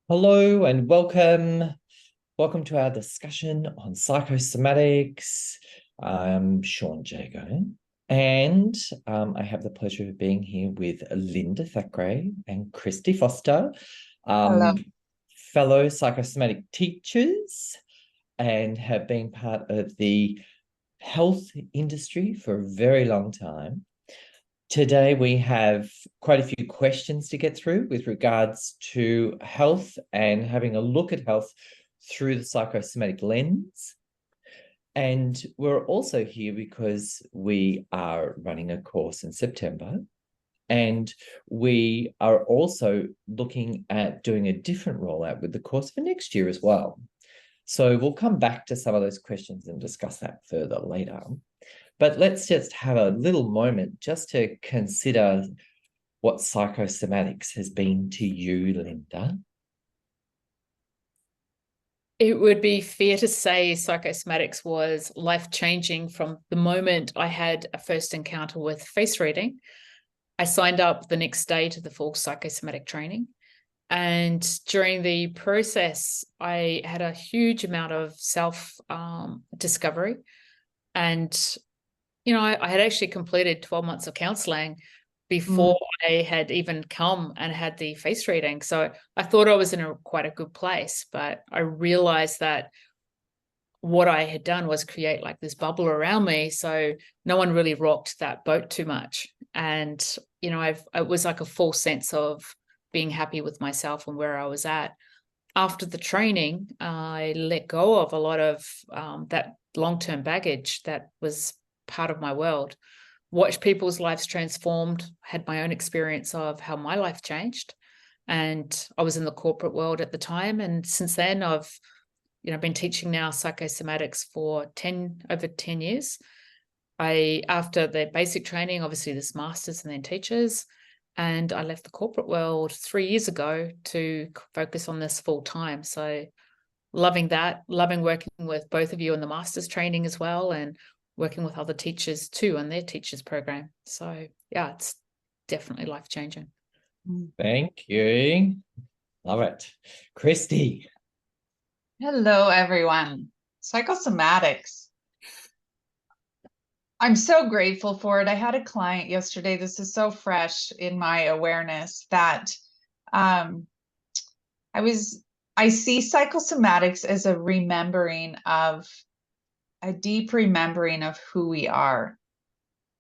Hello and welcome. Welcome to our discussion on psychosomatics. I'm Sean Jago, and I have the pleasure of being here with Linda Thackeray and Christy Foster, Hello. um, fellow psychosomatic teachers, and have been part of the health industry for a very long time. Today, we have quite a few questions to get through with regards to health and having a look at health through the psychosomatic lens. And we're also here because we are running a course in September. And we are also looking at doing a different rollout with the course for next year as well. So we'll come back to some of those questions and discuss that further later. But let's just have a little moment just to consider what psychosomatics has been to you, Linda. It would be fair to say psychosomatics was life-changing from the moment I had a first encounter with face reading. I signed up the next day to the full psychosomatic training. And during the process, I had a huge amount of self-discovery. And, I had actually completed 12 months of counseling before I had even come and had the face reading. So I thought I was in quite a good place, but I realized that what I had done was create like this bubble around me. So no one really rocked that boat too much. And, it was like a full sense of being happy with myself and where I was at. After the training, I let go of a lot of that long-term baggage that was part of my world, watched people's lives transformed, had my own experience of how my life changed. And I was in the corporate world at the time. And since then, I've been teaching now psychosomatics for over 10 years. After the basic training, obviously there's masters and then teachers. And I left the corporate world 3 years ago to focus on this full time. So loving that, loving working with both of you in the master's training as well, and working with other teachers too on their teachers program. So yeah, it's definitely life-changing. Thank you. Love it. Christy. Hello, everyone. Psychosomatics. I'm so grateful for it. I had a client yesterday. This is so fresh in my awareness that I see psychosomatics as a deep remembering of who we are.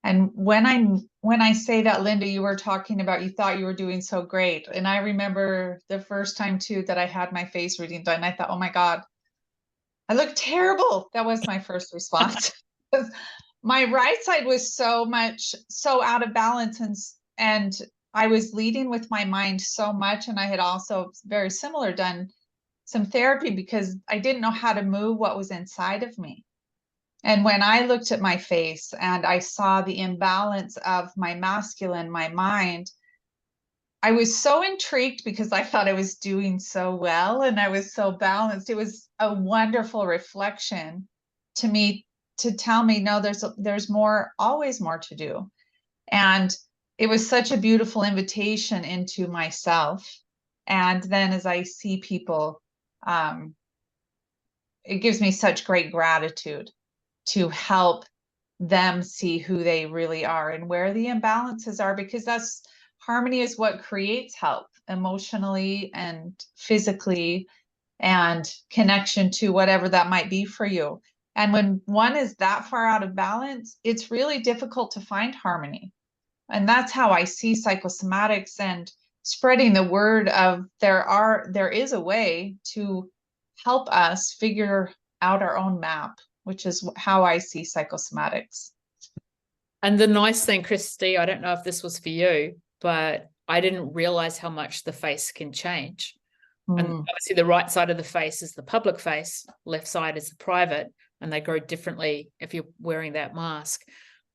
And when I say that, Linda, you were talking about, you thought you were doing so great. And I remember the first time too that I had my face reading done. I thought, oh my God, I look terrible. That was my first response. My right side was so out of balance, and I was leading with my mind so much. And I had also very similar done some therapy because I didn't know how to move what was inside of me. And when I looked at my face and I saw the imbalance of my masculine, my mind, I was so intrigued because I thought I was doing so well and I was so balanced. It was a wonderful reflection to me to tell me, no, there's more, always more to do. And it was such a beautiful invitation into myself. And then as I see people, it gives me such great gratitude to help them see who they really are and where the imbalances are, because harmony is what creates health emotionally and physically and connection to whatever that might be for you. And when one is that far out of balance, it's really difficult to find harmony. And that's how I see psychosomatics and spreading the word of there is a way to help us figure out our own map, which is how I see psychosomatics. And the nice thing, Christy, I don't know if this was for you, but I didn't realize how much the face can change. And obviously the right side of the face is the public face, left side is the private, and they grow differently if you're wearing that mask.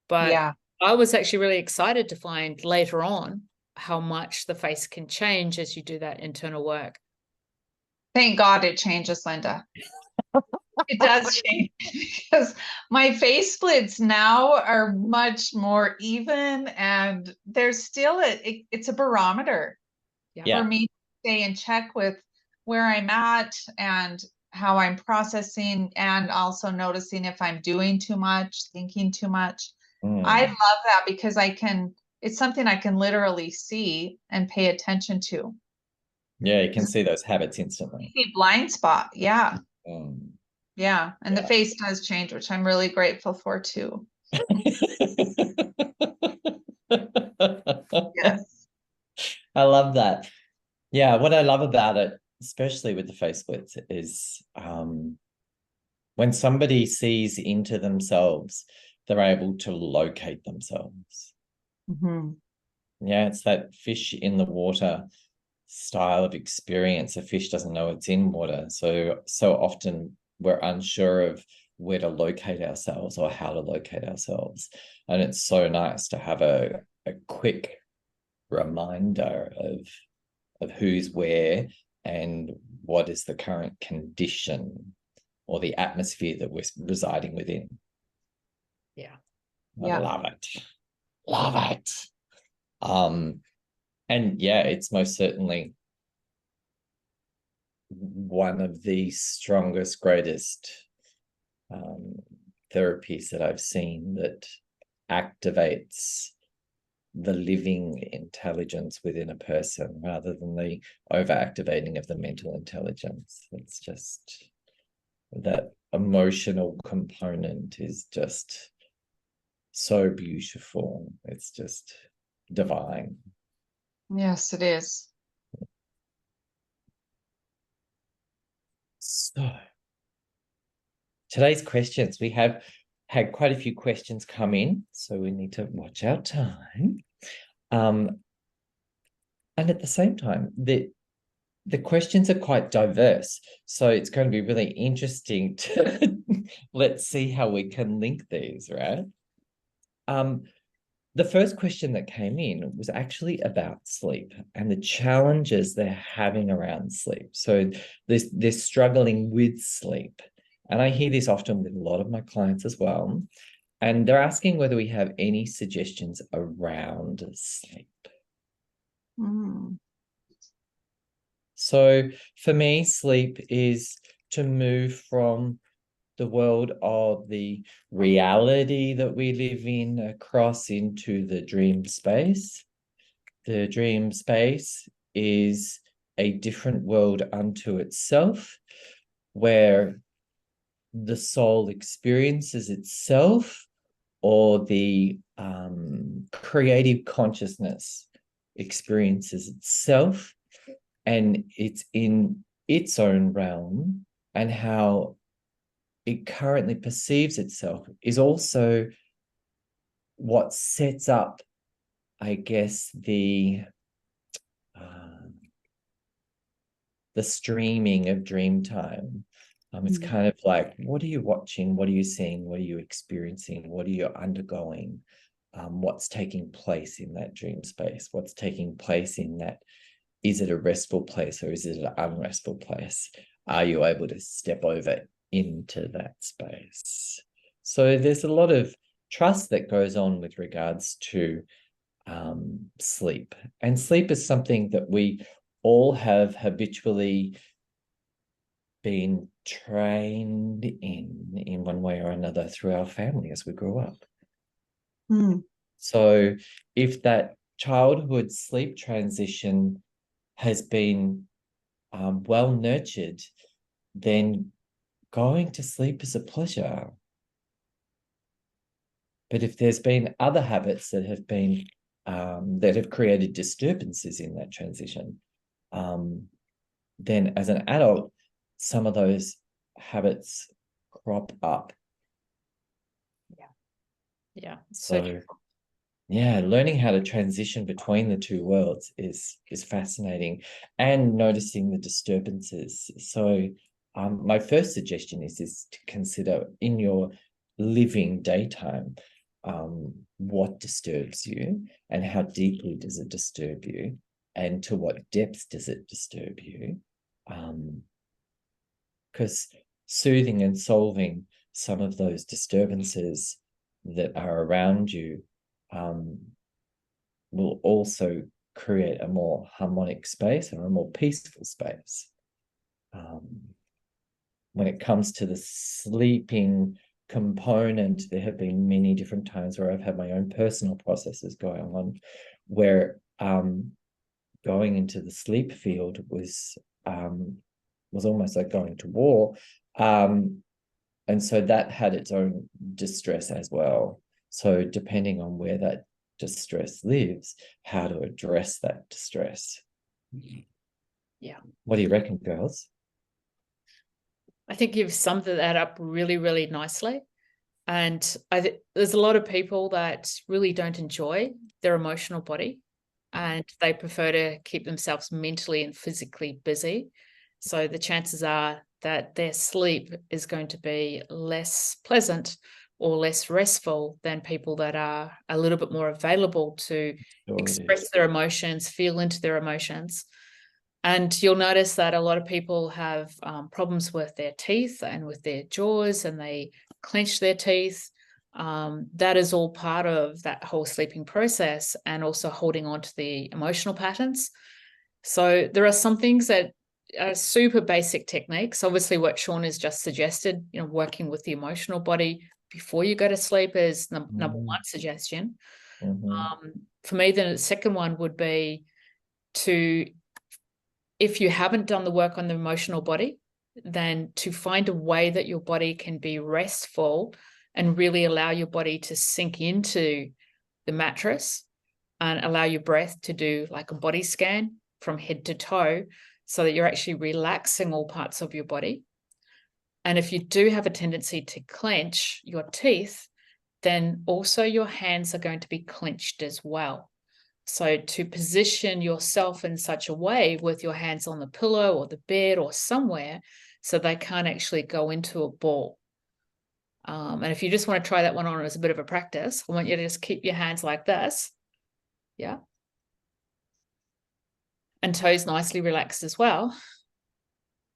But Yeah. I was actually really excited to find later on how much the face can change as you do that internal work. Thank God it changes, Linda. It does change because my face splits now are much more even, and there's still it's a barometer Yeah. for me to stay in check with where I'm at and how I'm processing, and also noticing if I'm doing too much, thinking too much. I love that because it's something I can literally see and pay attention to. Yeah, you can see those habits instantly. See blind spot. Yeah. Mm. Yeah. And the face does change, which I'm really grateful for too. Yes. I love that. Yeah, what I love about it, especially with the face splits, is when somebody sees into themselves, they're able to locate themselves. Mm-hmm. Yeah, it's that fish in the water style of experience. A fish doesn't know it's in water. So often we're unsure of where to locate ourselves or how to locate ourselves. And it's so nice to have a quick reminder of who's where and what is the current condition or the atmosphere that we're residing within. Yeah. I love it. Love it. And yeah, it's most certainly one of the strongest, greatest therapies that I've seen that activates the living intelligence within a person rather than the overactivating of the mental intelligence. It's just that emotional component is just so beautiful. It's just divine. Yes, it is. So today's questions, we have had quite a few questions come in, so we need to watch our time. And at the same time, the questions are quite diverse, so it's going to be really interesting to let's see how we can link these, right? The first question that came in was actually about sleep and the challenges they're having around sleep. So they're struggling with sleep. And I hear this often with a lot of my clients as well. And they're asking whether we have any suggestions around sleep. Mm. So for me, sleep is to move from the world of the reality that we live in across into the dream space. The dream space is a different world unto itself, where the soul experiences itself, or the creative consciousness experiences itself, and it's in its own realm, and how it currently perceives itself is also what sets up, I guess, the streaming of dream time. It's kind of like, what are you watching? What are you seeing? What are you experiencing? What are you undergoing? What's taking place in that dream space? What's taking place in that? Is it a restful place or is it an unrestful place? Are you able to step over into that space? So there's a lot of trust that goes on with regards to sleep. And sleep is something that we all have habitually been trained in one way or another through our family as we grew up. So if that childhood sleep transition has been well nurtured, then going to sleep is a pleasure. But if there's been other habits that have been that have created disturbances in that transition, then as an adult, some of those habits crop up. Yeah. So yeah, learning how to transition between the two worlds is fascinating, and noticing the disturbances. So my first suggestion is to consider in your living daytime, what disturbs you and how deeply does it disturb you, and to what depths does it disturb you. Because soothing and solving some of those disturbances that are around you will also create a more harmonic space or a more peaceful space. when it comes to the sleeping component, there have been many different times where I've had my own personal processes going on, where going into the sleep field was almost like going to war. And so that had its own distress as well. So depending on where that distress lives, how to address that distress. Yeah. What do you reckon, girls? I think you've summed that up really, really nicely. And there's a lot of people that really don't enjoy their emotional body, and they prefer to keep themselves mentally and physically busy. So the chances are that their sleep is going to be less pleasant or less restful than people that are a little bit more available to express their emotions, feel into their emotions. And you'll notice that a lot of people have problems with their teeth and with their jaws, and they clench their teeth. That is all part of that whole sleeping process, and also holding on to the emotional patterns. So there are some things that are super basic techniques. Obviously, what Sean has just suggested, working with the emotional body before you go to sleep is number one suggestion. For me, then the second one would be to, if you haven't done the work on the emotional body, then to find a way that your body can be restful and really allow your body to sink into the mattress, and allow your breath to do like a body scan from head to toe, so that you're actually relaxing all parts of your body. And if you do have a tendency to clench your teeth, then also your hands are going to be clenched as well. So to position yourself in such a way with your hands on the pillow or the bed or somewhere, so they can't actually go into a ball. And if you just want to try that one on as a bit of a practice, I want you to just keep your hands like this. Yeah. And toes nicely relaxed as well.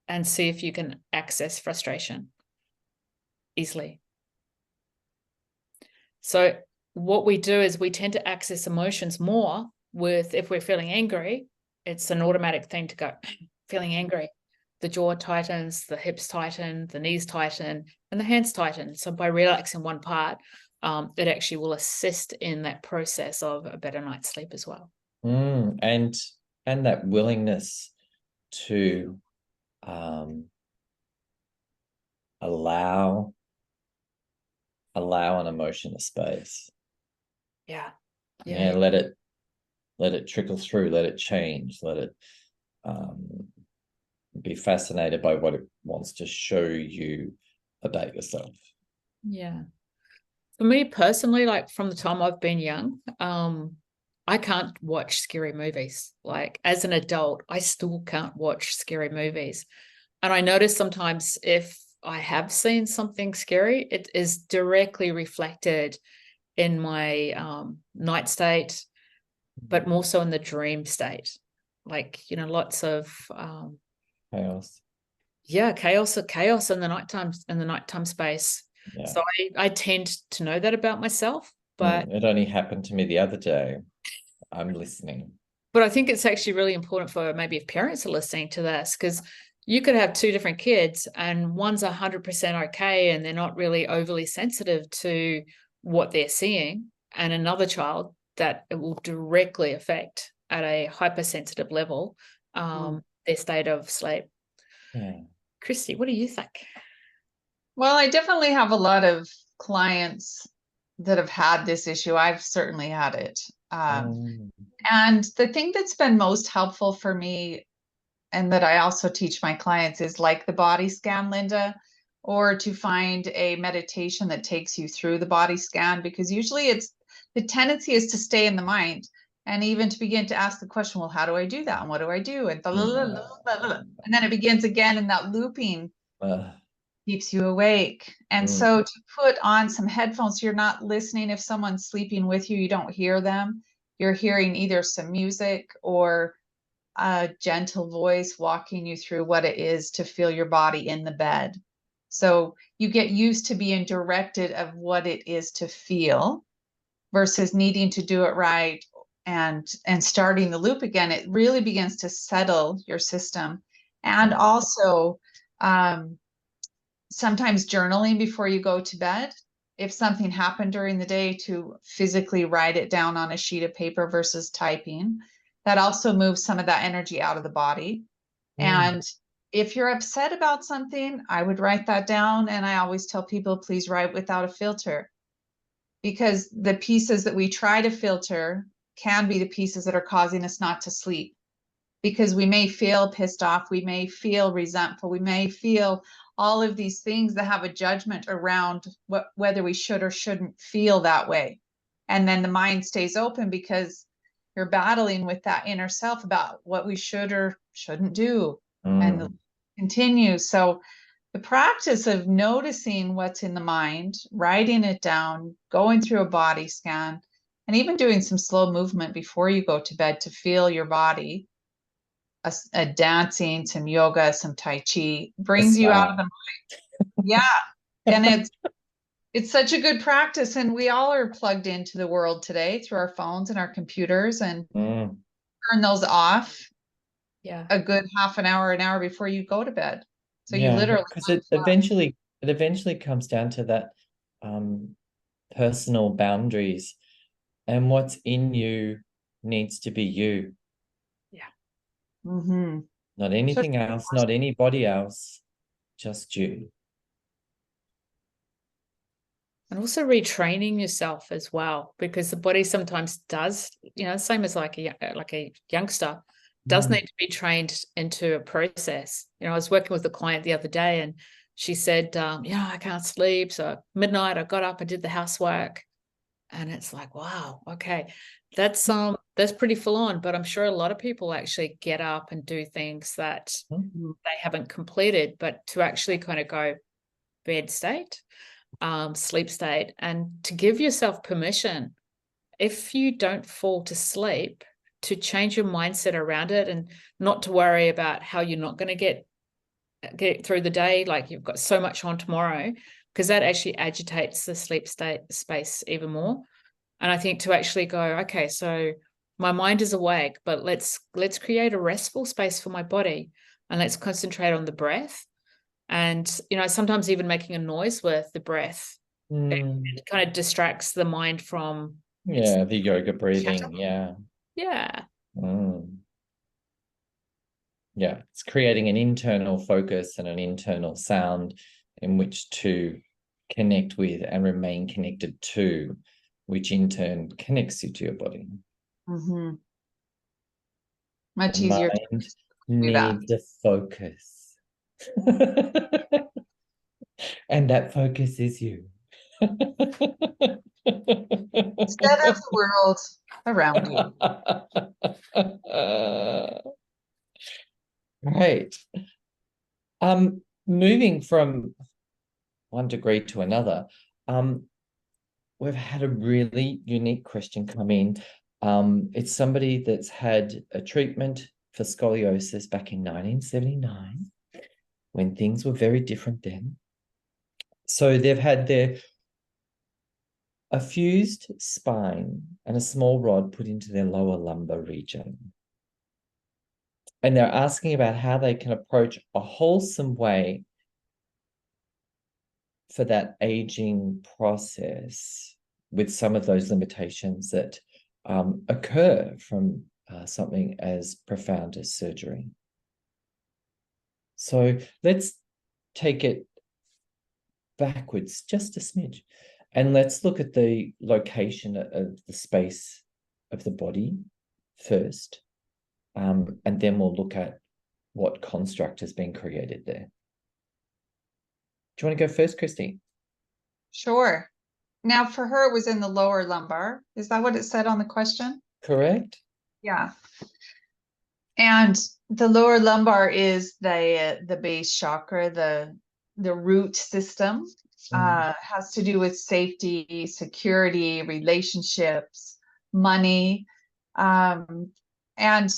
And see if you can access frustration easily. So what we do is we tend to access emotions more if we're feeling angry, it's an automatic thing to go, feeling angry. The jaw tightens, the hips tighten, the knees tighten, and the hands tighten. So by relaxing one part, it actually will assist in that process of a better night's sleep as well. And that willingness to allow an emotion a space. Yeah. Let it trickle through, let it change, let it be fascinated by what it wants to show you about yourself. Yeah. For me personally, like from the time I've been young, I can't watch scary movies. Like as an adult, I still can't watch scary movies. And I notice sometimes if I have seen something scary, it is directly reflected in my night state, but more so in the dream state. Like, lots of Chaos. Yeah, chaos in the nighttime space. Yeah. So I tend to know that about myself, but it only happened to me the other day. I'm listening. But I think it's actually really important for maybe if parents are listening to this, because you could have two different kids and one's 100% okay and they're not really overly sensitive to what they're seeing, and another child that it will directly affect at a hypersensitive level their state of sleep. Yeah. Christy, what do you think? Well, I definitely have a lot of clients that have had this issue. I've certainly had it. And the thing that's been most helpful for me, and that I also teach my clients, is like the body scan, Linda, or to find a meditation that takes you through the body scan, because usually the tendency is to stay in the mind and even to begin to ask the question, well, how do I do that? And what do I do? And blah, blah, blah, blah, blah, blah. And then it begins again, and that looping keeps you awake. And so to put on some headphones, you're not listening. If someone's sleeping with you, you don't hear them. You're hearing either some music or a gentle voice walking you through what it is to feel your body in the bed. So you get used to being directed of what it is to feel versus needing to do it right and starting the loop again. It really begins to settle your system. And also sometimes journaling before you go to bed. If something happened during the day, to physically write it down on a sheet of paper versus typing. That also moves some of that energy out of the body. And if you're upset about something, I would write that down. And I always tell people, please write without a filter, because the pieces that we try to filter can be the pieces that are causing us not to sleep. Because we may feel pissed off, we may feel resentful, we may feel all of these things that have a judgment around whether we should or shouldn't feel that way. And then the mind stays open because you're battling with that inner self about what we should or shouldn't do, and continues. So the practice of noticing what's in the mind, writing it down, going through a body scan, and even doing some slow movement before you go to bed to feel your body, a dancing, some yoga, some Tai Chi, brings you out of the mind. Yeah. And it's such a good practice. And we all are plugged into the world today through our phones and our computers, and turn those off a good half an hour before you go to bed. So you literally, because it eventually comes down to that personal boundaries, and what's in you needs to be you. Not anything else, not anybody else, just you. And also retraining yourself as well, because the body sometimes does, same as like a youngster, does need to be trained into a process. I was working with a client the other day, and she said, I can't sleep. So midnight, I got up and did the housework. And it's like, wow, okay, that's pretty full on. But I'm sure a lot of people actually get up and do things that they haven't completed, but to actually kind of go bed state, sleep state, and to give yourself permission, if you don't fall to sleep, to change your mindset around it, and not to worry about how you're not going to get through the day, like you've got so much on tomorrow, because that actually agitates the sleep space even more. And I think to actually go, okay, so my mind is awake, but let's create a restful space for my body, and let's concentrate on the breath. And, sometimes even making a noise with the breath, it kind of distracts the mind from the yoga breathing. chatter. It's creating an internal focus and an internal sound in which to connect with and remain connected to, which in turn connects you to your body. Much easier to do needs a focus. And that focus is you. Instead of the world around you. Right. Moving from one degree to another, we've had a really unique question come in. It's somebody that's had a treatment for scoliosis back in 1979, when things were very different then. So they've had a fused spine and a small rod put into their lower lumbar region. And they're asking about how they can approach a wholesome way for that aging process with some of those limitations that occur from something as profound as surgery. So let's take it backwards just a smidge, and let's look at the location of the space of the body first, and then we'll look at what construct has been created there. Do you want to go first, Christy? Sure. Now, for her, it was in the lower lumbar. Is that what it said on the question? Correct. Yeah. And the lower lumbar is the base chakra, the root system. Has to do with safety, security, relationships, money. And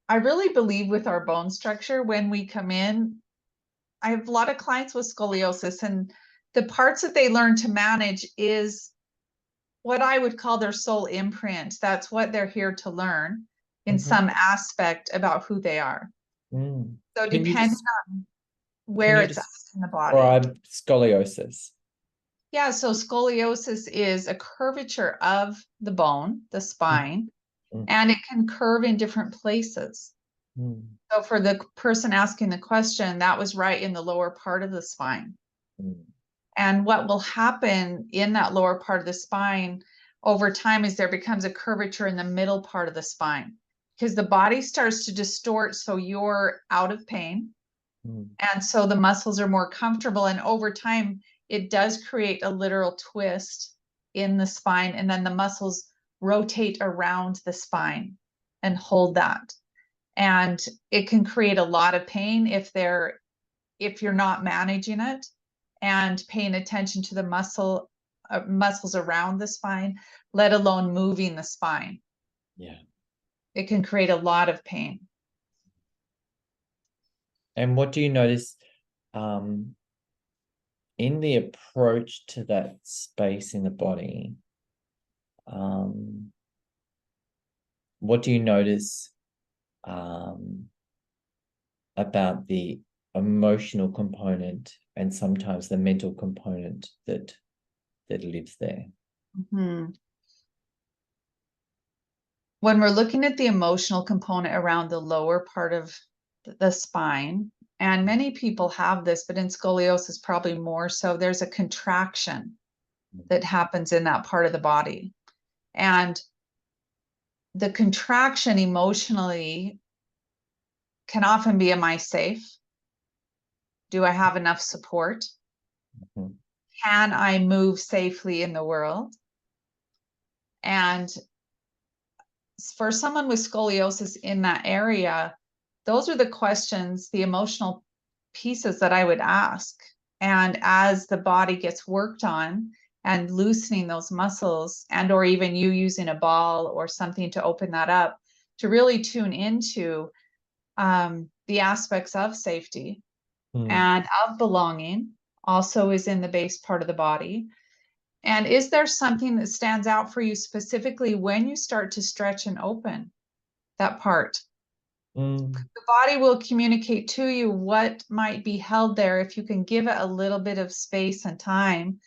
I really believe with our bone structure, when we come in, I have a lot of clients with scoliosis, and the parts that they learn to manage is what I would call their soul imprint. That's what they're here to learn in some aspect about who they are. So Can you depending on where it's at in the body. describe scoliosis? Yeah, so scoliosis is a curvature of the bone, the spine, Mm. and it can curve in different places. Mm. So for the person asking the question, that was right in the lower part of the spine. Mm. And what will happen in that lower part of the spine over time is there becomes a curvature in the middle part of the spine because the body starts to distort. So you're out of pain. Mm. And so the muscles are more comfortable. And over time, it does create a literal twist in the spine. And then the muscles rotate around the spine and hold that. And it can create a lot of pain if you're not managing it and paying attention to the muscles around the spine, let alone moving the spine. Yeah. It can create a lot of pain. And what do you notice in the approach to that space in the body? What do you notice about the emotional component and sometimes the mental component that lives there? Mm-hmm. When we're looking at the emotional component around the lower part of the spine, and many people have this, but in scoliosis probably more so, there's a contraction that happens in that part of the body. And the contraction emotionally can often be, am I safe? Do I have enough support? Mm-hmm. Can I move safely in the world? And for someone with scoliosis in that area, those are the questions, the emotional pieces that I would ask. And as the body gets worked on and loosening those muscles, and or even you using a ball or something to open that up, to really tune into the aspects of safety and of belonging, also is in the base part of the body. And is there something that stands out for you specifically when you start to stretch and open that part? The body will communicate to you what might be held there if you can give it a little bit of space and time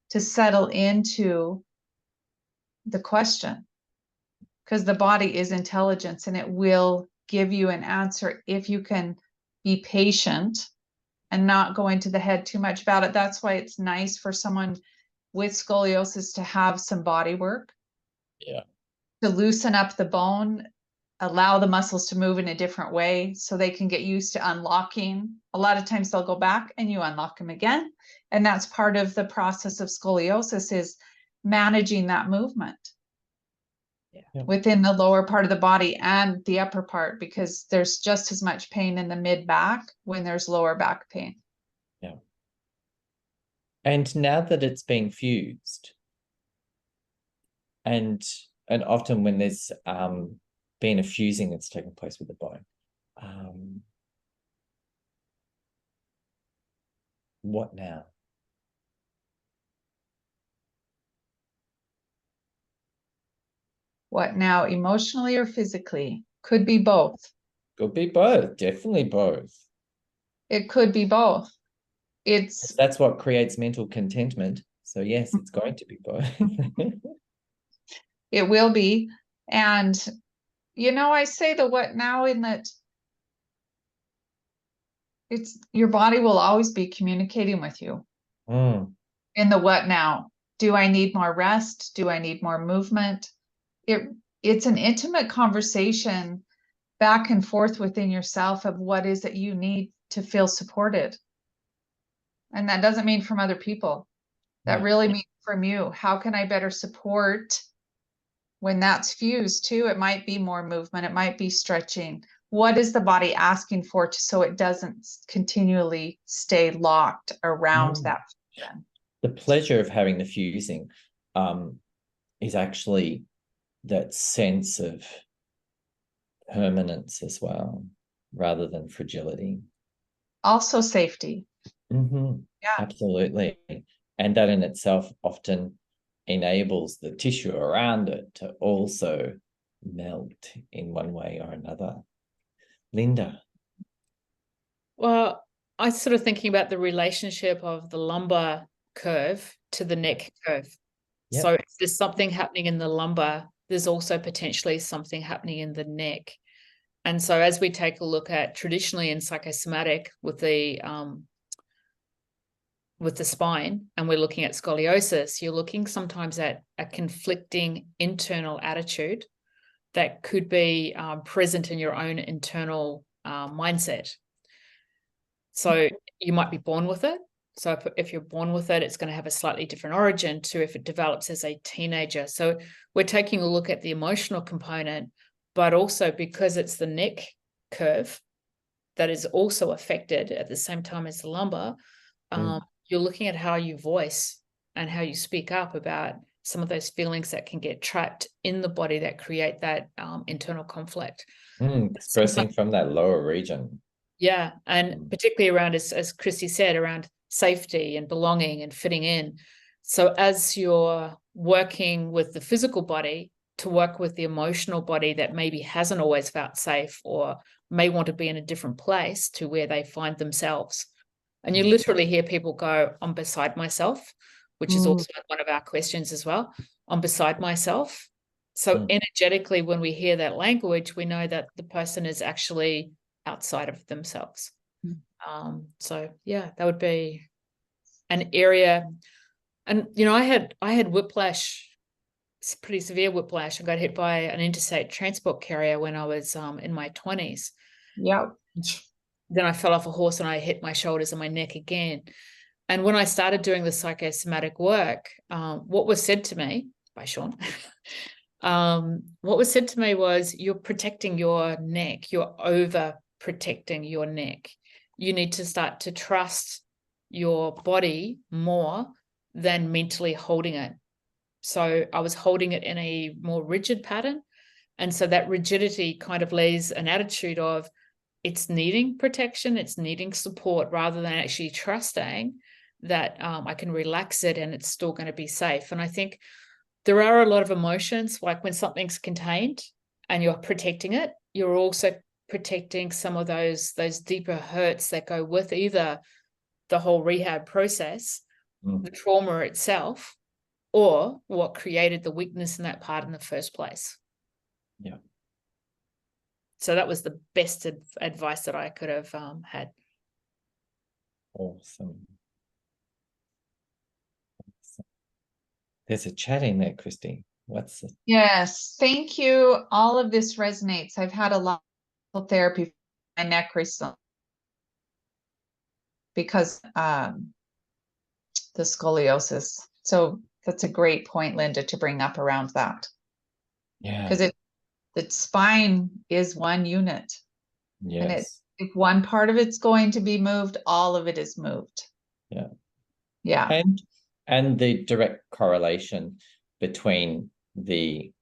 to settle into the question. Because the body is intelligence and it will give you an answer if you can be patient and not go into the head too much about it. That's why it's nice for someone with scoliosis to have some body work. Yeah. To loosen up the bone, allow the muscles to move in a different way so they can get used to unlocking. A lot of times they'll go back and you unlock them again. And that's part of the process of scoliosis, is managing that movement within the lower part of the body and the upper part, because there's just as much pain in the mid back when there's lower back pain. Yeah. And now that it's being fused, and often when there's been a fusing that's taken place with the bone, what now? What now, emotionally or physically? Could be both. Could be both, definitely both. It could be both. That's what creates mental contentment. So yes, it's going to be both. It will be. And, I say the what now in that it's your body will always be communicating with you. In the what now. Do I need more rest? Do I need more movement? It's an intimate conversation back and forth within yourself of what is it you need to feel supported. And that doesn't mean from other people. That really means from you. How can I better support when that's fused too? It might be more movement. It might be stretching. What is the body asking for so it doesn't continually stay locked around that fusion? The pleasure of having the fusing is actually that sense of permanence as well, rather than fragility. Also safety. Yeah, absolutely. And that in itself often enables the tissue around it to also melt in one way or another. Linda, Well, I was sort of thinking about the relationship of the lumbar curve to the neck curve. Yep. So if there's something happening in the lumbar, there's also potentially something happening in the neck. And so as we take a look at traditionally in psychosomatic with the spine, and we're looking at scoliosis, you're looking sometimes at a conflicting internal attitude that could be present in your own internal mindset. So you might be born with it. So if you're born with it, it's going to have a slightly different origin to if it develops as a teenager. So we're taking a look at the emotional component, but also because it's the neck curve that is also affected at the same time as the lumbar, you're looking at how you voice and how you speak up about some of those feelings that can get trapped in the body that create that internal conflict. Expressing from that lower region. Yeah, and particularly around, as Chrissy said, around safety and belonging and fitting in. So as you're working with the physical body to work with the emotional body that maybe hasn't always felt safe or may want to be in a different place to where they find themselves. And you literally hear people go, I'm beside myself, which is also one of our questions as well. I'm beside myself. So energetically, when we hear that language, we know that the person is actually outside of themselves. So yeah, that would be an area. And you know, I had whiplash, pretty severe whiplash. I got hit by an interstate transport carrier when I was in my 20s. Yep. Then I fell off a horse and I hit my shoulders and my neck again. And when I started doing the psychosomatic work, what was said to me by Sean, what was said to me was, you're protecting your neck, you're over protecting your neck. You need to start to trust your body more than mentally holding it. So I was holding it in a more rigid pattern. And so that rigidity kind of lays an attitude of it's needing protection, it's needing support, rather than actually trusting that I can relax it and it's still going to be safe. And I think there are a lot of emotions, like when something's contained and you're protecting it, you're also protecting some of those deeper hurts that go with either the whole rehab process, the trauma itself, or what created the weakness in that part in the first place. Yeah. So that was the best advice that I could have had. Awesome. There's a chat in there, Christy. What's it? Yes, thank you. All of this resonates. I've had a lot of therapy for my neck recently because the scoliosis. So that's a great point, Linda, to bring up around that. Yeah. Because the spine is one unit. Yes. And if one part of it's going to be moved, all of it is moved. Yeah. Yeah. And the direct correlation between the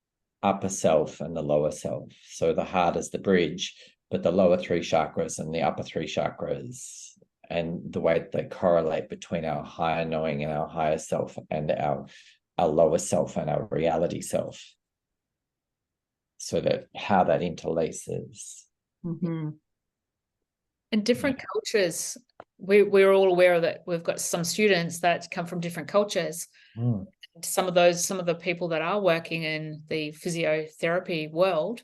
upper self and the lower self. So the heart is the bridge, but the lower three chakras and the upper three chakras, and the way they correlate between our higher knowing and our higher self and our lower self and our reality self. So that how that interlaces. In different cultures, we're all aware of that. We've got some students that come from different cultures. Some of the people that are working in the physiotherapy world,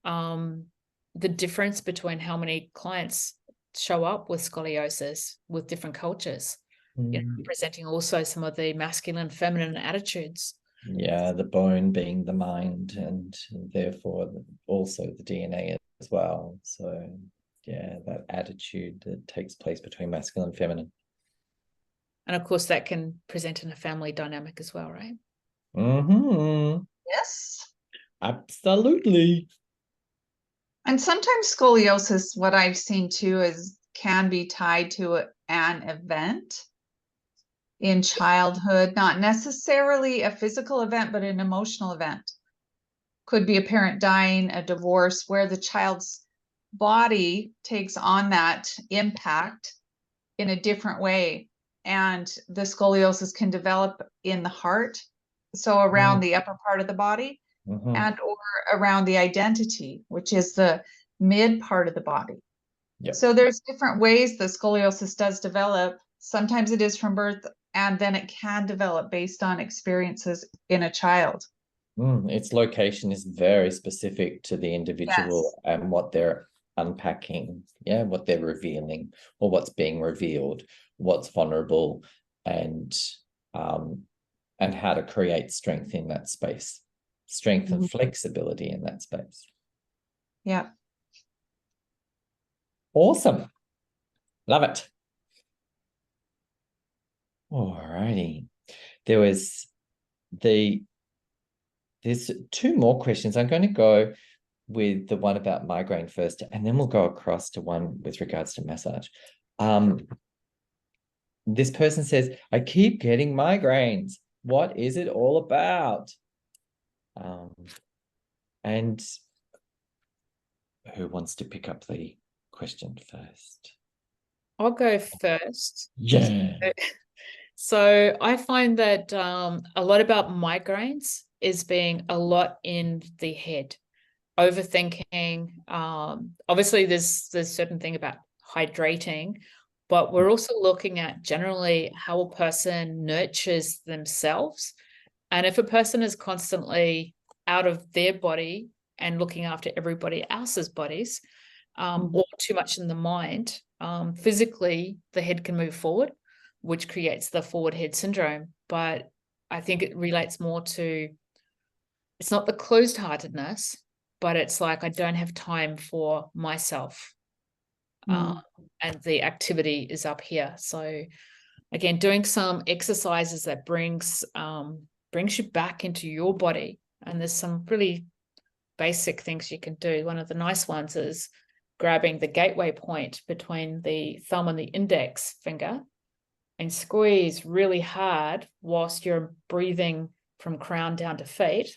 the difference between how many clients show up with scoliosis with different cultures, you know, presenting also some of the masculine, feminine attitudes. Yeah, the bone being the mind, and therefore also the DNA as well. So yeah, that attitude that takes place between masculine and feminine. And of course, that can present in a family dynamic as well, right? Yes. Absolutely. And sometimes scoliosis, what I've seen too, can be tied to an event in childhood, not necessarily a physical event, but an emotional event. Could be a parent dying, a divorce, where the child's body takes on that impact in a different way. And the scoliosis can develop in the heart, so around the upper part of the body, and or around the identity, which is the mid part of the body. Yep. So there's different ways the scoliosis does develop. Sometimes it is from birth, and then it can develop based on experiences in a child. Its location is very specific to the individual Yes. and what they're unpacking, what they're revealing, or what's being revealed, what's vulnerable, and how to create strength in that space, strength and flexibility in that space. Yeah. Awesome. Love it. All righty. There's two more questions. I'm going to go with the one about migraine first, and then we'll go across to one with regards to massage. This person says, I keep getting migraines. What is it all about? And who wants to pick up the question first? I'll go first. Yeah. So I find that a lot about migraines is being a lot in the head, overthinking. Obviously, there's certain thing about hydrating, but we're also looking at generally how a person nurtures themselves. And if a person is constantly out of their body and looking after everybody else's bodies, or too much in the mind, physically the head can move forward, which creates the forward head syndrome. But I think it relates more to, it's not the closed-heartedness, but it's like I don't have time for myself. And the activity is up here. So again, doing some exercises that brings you back into your body. And there's some really basic things you can do. One of the nice ones is grabbing the gateway point between the thumb and the index finger and squeeze really hard whilst you're breathing from crown down to feet.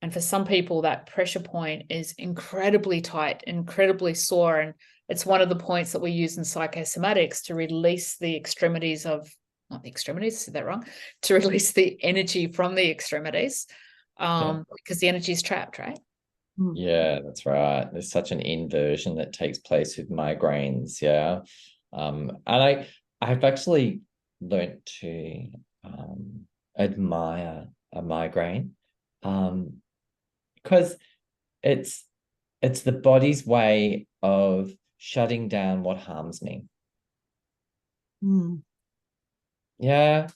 And for some people, that pressure point is incredibly tight, incredibly sore. And it's one of the points that we use in psychosomatics to release the extremities of, not the extremities, I said that wrong, to release the energy from the extremities, because the energy is trapped, right? Yeah, that's right. There's such an inversion that takes place with migraines. Yeah. And I've actually learnt to admire a migraine, because it's the body's way of shutting down what harms me. Yeah.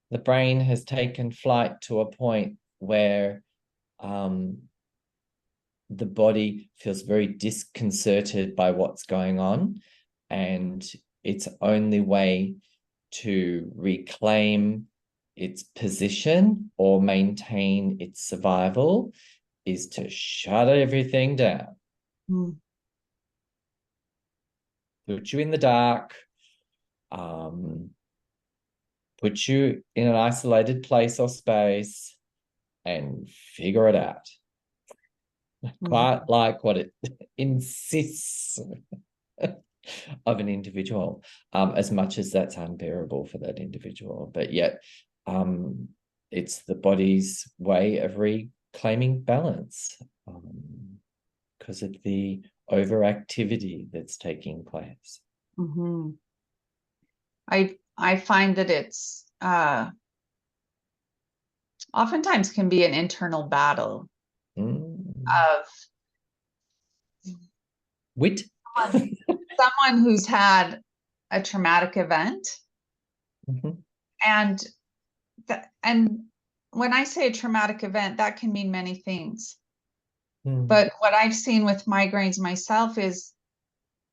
The brain has taken flight to a point where the body feels very disconcerted by what's going on, and its only way to reclaim its position or maintain its survival is to shut everything down. Put you in the dark, put you in an isolated place or space, and figure it out. Quite like what it insists of an individual, as much as that's unbearable for that individual. But yet, it's the body's way of reclaiming balance, because of the overactivity that's taking place. I find that it's oftentimes can be an internal battle of wit. Someone who's had a traumatic event. And when I say a traumatic event, that can mean many things. But what I've seen with migraines myself is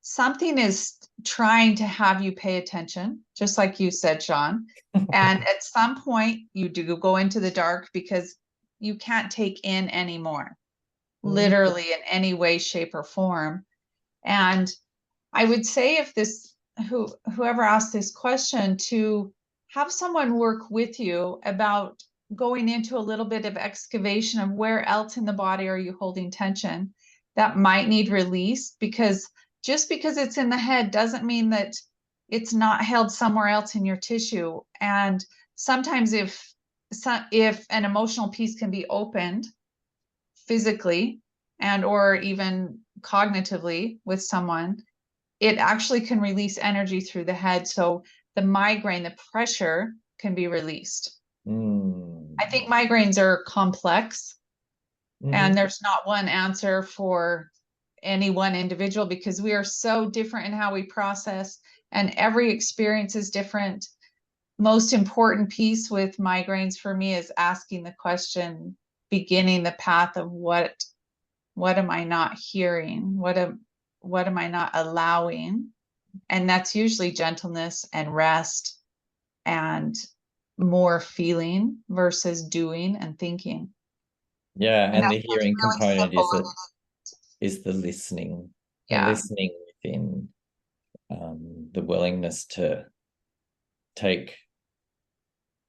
something is trying to have you pay attention, just like you said, Sean. And at some point you do go into the dark because you can't take in anymore, literally in any way, shape, or form. And I would say if whoever asked this question, to have someone work with you about going into a little bit of excavation of where else in the body are you holding tension that might need release, because just because it's in the head doesn't mean that it's not held somewhere else in your tissue. And sometimes if an emotional piece can be opened physically and or even cognitively with someone, it actually can release energy through the head. So the migraine, the pressure can be released. I think migraines are complex, and there's not one answer for any one individual because we are so different in how we process, and every experience is different. Most important piece with migraines for me is asking the question, beginning the path of what am I not hearing? What am I not allowing? And that's usually gentleness and rest and more feeling versus doing and thinking. Yeah, and the that's hearing really component simple. is the listening. The Yeah. listening within, the willingness to take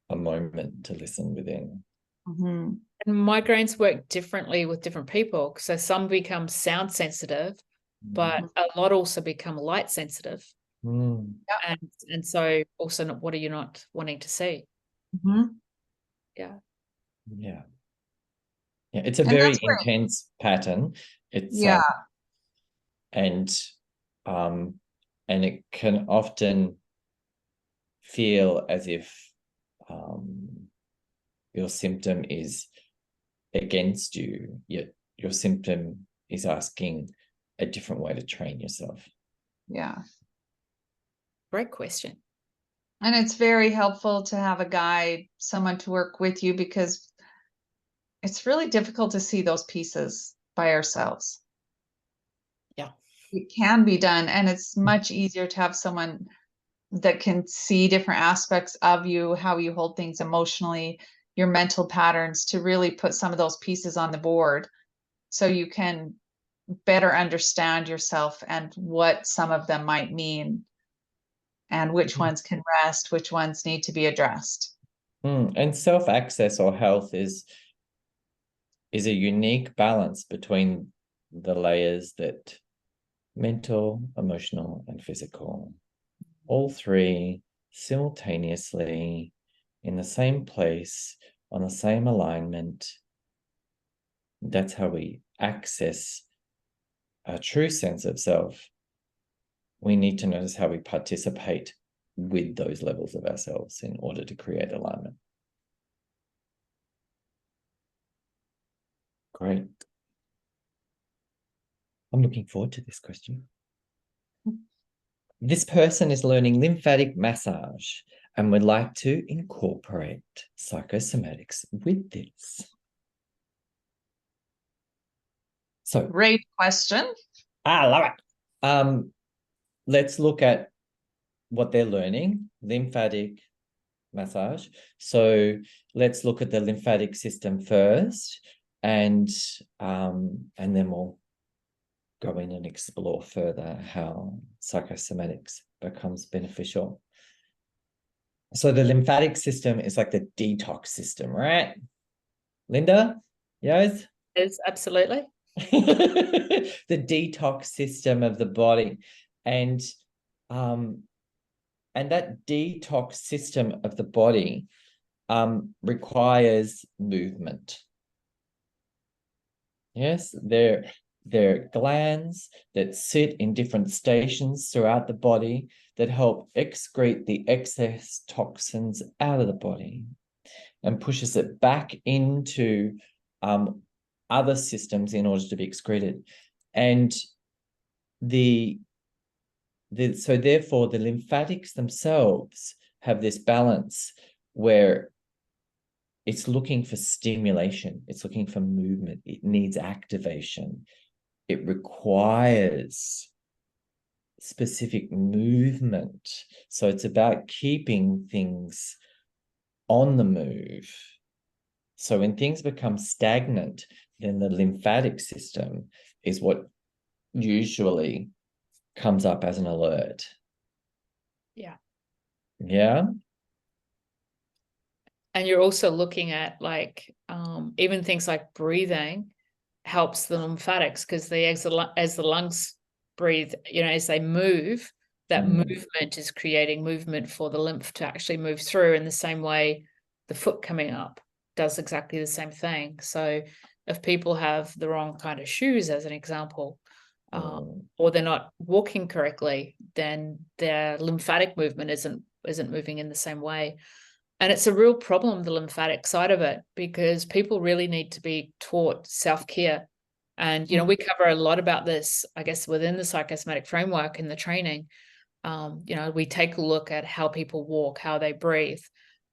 a moment to listen within. Mm-hmm. And migraines work differently with different people. So some become sound sensitive, but a lot also become light sensitive. And so also what are you not wanting to see? Yeah. Yeah. Yeah, it's a And very that's great. intense pattern. It's Yeah. And it can often feel as if your symptom is against you, yet your symptom is asking a different way to train yourself. Yeah. Great question. And it's very helpful to have a guide, someone to work with you, because it's really difficult to see those pieces by ourselves. Yeah. It can be done, and it's much easier to have someone that can see different aspects of you, how you hold things emotionally, your mental patterns, to really put some of those pieces on the board so you can better understand yourself and what some of them might mean and which ones can rest, which ones need to be addressed. And self-access or health is a unique balance between the layers that mental, emotional, and physical, all three simultaneously in the same place, on the same alignment. That's how we access a true sense of self. We need to notice how we participate with those levels of ourselves in order to create alignment. Great. I'm looking forward to this question. This person is learning lymphatic massage and would like to incorporate psychosomatics with this. So, Great question. I love it. Let's look at what they're learning, lymphatic massage. So let's look at the lymphatic system first, and then we'll go in and explore further how psychosomatics becomes beneficial. So the lymphatic system is like the detox system, right? Linda? Yes? Is absolutely. The detox system of the body. And that detox system of the body requires movement. Yes, they're glands that sit in different stations throughout the body that help excrete the excess toxins out of the body and pushes it back into other systems in order to be excreted. And so therefore the lymphatics themselves have this balance where it's looking for stimulation, it's looking for movement, it needs activation, it requires specific movement. So it's about keeping things on the move. So when things become stagnant, then the lymphatic system is what usually comes up as an alert. Yeah. Yeah. And you're also looking at like even things like breathing helps the lymphatics, because as the lungs breathe, as they move, that movement is creating movement for the lymph to actually move through, in the same way the foot coming up does exactly the same thing. So if people have the wrong kind of shoes, as an example, or they're not walking correctly, then their lymphatic movement isn't moving in the same way. And it's a real problem, the lymphatic side of it, because people really need to be taught self-care. And, we cover a lot about this, I guess, within the psychosomatic framework in the training. We take a look at how people walk, how they breathe,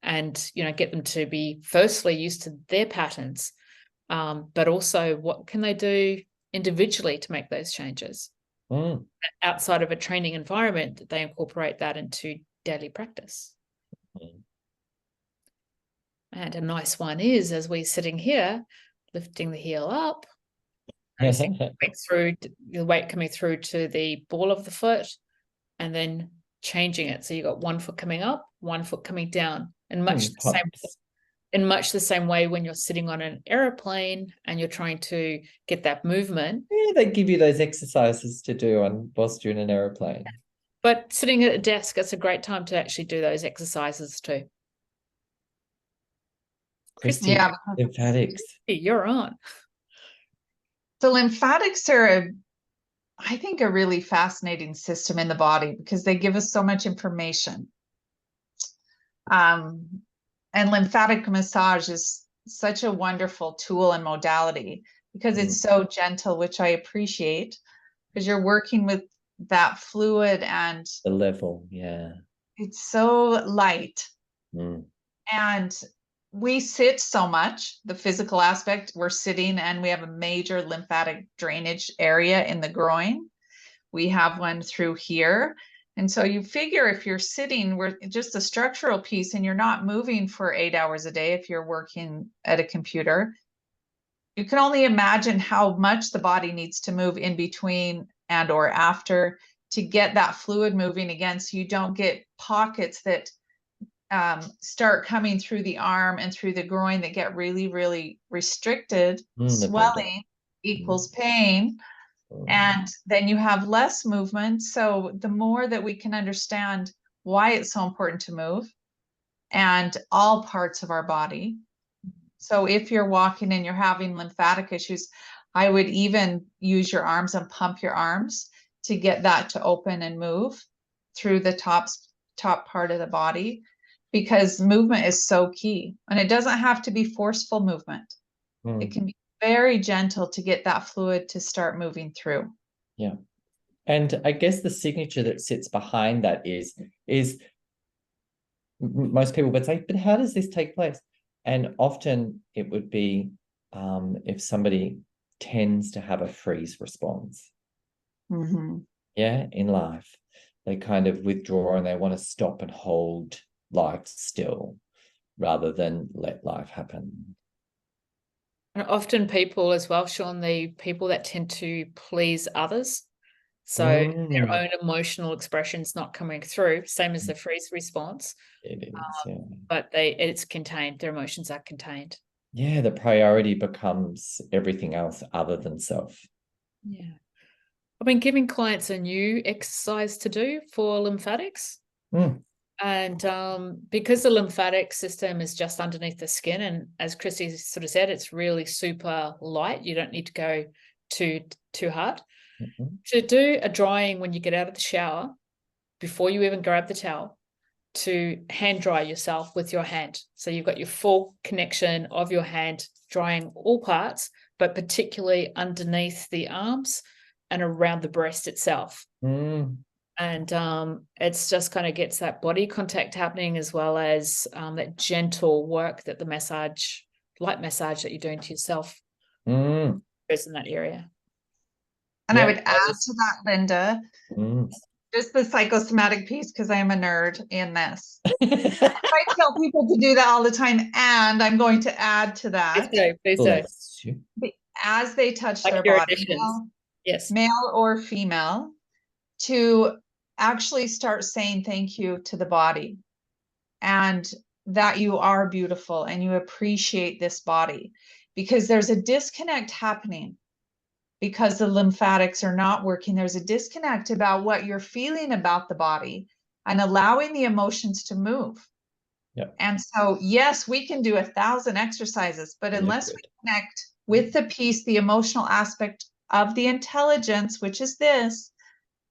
and, get them to be firstly used to their patterns, but also what can they do individually to make those changes outside of a training environment, that they incorporate that into daily practice. And a nice one is, as we're sitting here, lifting the heel up, through the weight coming through to the ball of the foot, and then changing it. So you got one foot coming up, one foot coming down, and much the same way when you're sitting on an airplane and you're trying to get that movement. Yeah, they give you those exercises to do whilst you're in an aeroplane. But sitting at a desk, it's a great time to actually do those exercises too. Christy, yeah. Lymphatics. You're on. So lymphatics are, I think, a really fascinating system in the body because they give us so much information. And lymphatic massage is such a wonderful tool and modality because it's so gentle, which I appreciate, because you're working with that fluid and the level. Yeah. It's so light. And we sit so much, the physical aspect, we're sitting and we have a major lymphatic drainage area in the groin. We have one through here. And so you figure if you're sitting, we're just a structural piece and you're not moving for 8 hours a day if you're working at a computer. You can only imagine how much the body needs to move in between and or after to get that fluid moving again, so you don't get pockets that start coming through the arm and through the groin that get really, really restricted. Swelling equals pain. And then you have less movement. So the more that we can understand why it's so important to move and all parts of our body. So if you're walking and you're having lymphatic issues, I would even use your arms and pump your arms to get that to open and move through the top part of the body, because movement is so key. And it doesn't have to be forceful movement. It can be very gentle to get that fluid to start moving through. Yeah. And I guess the signature that sits behind that is most people would say, but how does this take place? And often it would be if somebody tends to have a freeze response. Yeah, in life. They kind of withdraw and they want to stop and hold life still rather than let life happen. And often people as well, Sean, the people that tend to please others. So their own emotional expression's not coming through, same as the freeze response. It is, yeah. But it's contained, their emotions are contained. Yeah, the priority becomes everything else other than self. Yeah. I've been giving clients a new exercise to do for lymphatics. And because the lymphatic system is just underneath the skin, and as Christy sort of said, it's really super light. You don't need to go too hard. To do a drying when you get out of the shower, before you even grab the towel, to hand dry yourself with your hand. So you've got your full connection of your hand drying all parts, but particularly underneath the arms and around the breast itself. And it's just kind of gets that body contact happening, as well as that gentle work that the light massage that you're doing to yourself is in that area. And I would add to that, Linda, just the psychosomatic piece, because I am a nerd in this. I tell people to do that all the time, and I'm going to add to that. Please do. As they touch their body, male or female, to actually start saying thank you to the body, and that you are beautiful and you appreciate this body, because there's a disconnect happening. Because the lymphatics are not working, there's a disconnect about what you're feeling about the body and allowing the emotions to move. And so, yes, we can do 1,000 exercises, but unless we connect with the piece, the emotional aspect of the intelligence, which is this,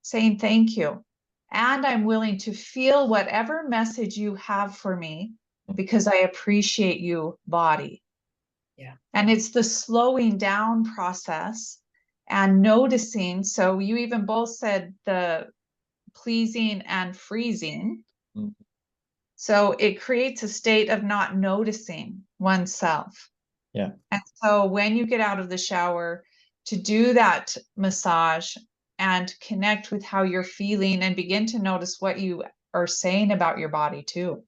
saying thank you. And I'm willing to feel whatever message you have for me because I appreciate you, body. Yeah. And it's the slowing down process and noticing. So you even both said the pleasing and freezing. Mm. So it creates a state of not noticing oneself. Yeah. And so when you get out of the shower to do that massage and connect with how you're feeling and begin to notice what you are saying about your body too.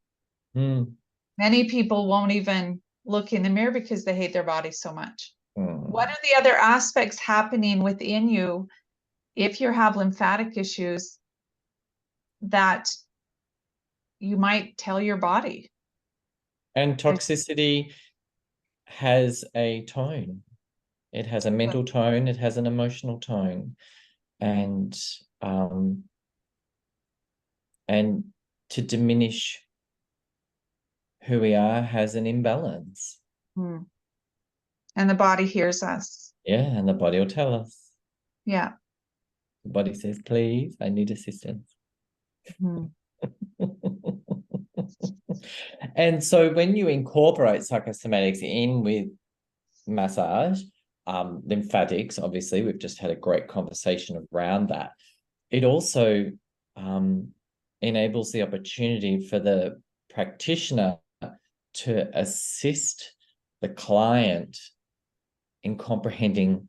Mm. Many people won't even look in the mirror because they hate their body so much. Mm. What are the other aspects happening within you if you have lymphatic issues that you might tell your body? And toxicity has a tone. It has a mental tone, it has an emotional tone. And to diminish who we are has an imbalance. And the body hears us. Yeah, and the body will tell us. Yeah. The body says, please, I need assistance. And so when you incorporate psychosomatics in with massage, lymphatics, obviously, we've just had a great conversation around that. It also enables the opportunity for the practitioner to assist the client in comprehending